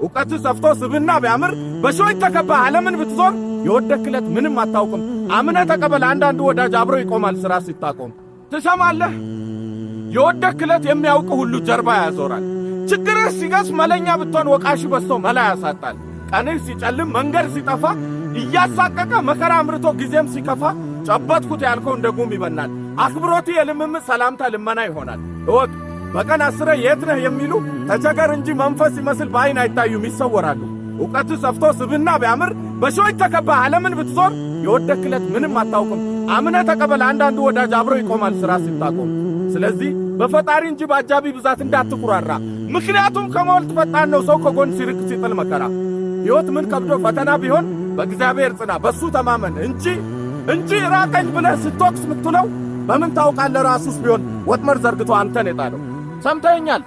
ዕውቀት ሰፍቶ ስብና ቢያምር በሺዎች ተከባ ዓለምን ብትዞር የወደክለት ምንም አታውቅም። አምነ ተቀበል አንዳንድ ወዳጅ አብሮ ይቆማል ሥራ ሲታቆም። ትሰማለህ? የወደክለት የሚያውቅ ሁሉ ጀርባ ያዞራል። ችግርህ ሲገስ መለኛ ብትሆን ወቃሽ በስቶ መላ ያሳጣል። ቀንህ ሲጨልም መንገድ ሲጠፋ እያሳቀቀ መከራ አምርቶ ጊዜም ሲከፋ ጨበጥኩት ያልከው እንደ ጉም ይበናል። አክብሮት የልምምድ ሰላምታ ልመና ይሆናል። እወቅ በቀን 10 የት ነህ የሚሉ ተቸገር እንጂ መንፈስ ይመስል በዓይን አይታዩም ይሰወራሉ። ዕውቀት ሰፍቶ ስብና ቢያምር በሺዎች ተከባ ዓለምን ብትዞር የወደክለት ምንም አታውቅም። አምነ ተቀበል አንዳንድ ወዳጅ አብሮ ይቆማል ሥራ ሲታቆም። ስለዚህ በፈጣሪ እንጂ በአጃቢ ብዛት እንዳትኩራራ። ምክንያቱም ከሞልት ፈጣን ነው ሰው ከጎን ሲርቅ ሲጥል መከራ። ሕይወት ምን ከብዶ ፈተና ቢሆን በእግዚአብሔር ጽና በሱ ተማመን እንጂ ራቀኝ ብለህ ስትወቅስ ምትለው በምን ታውቃለህ? ራሱስ ቢሆን ወጥመድ ዘርግቶ አንተን የጣለው። ሰምተኛል?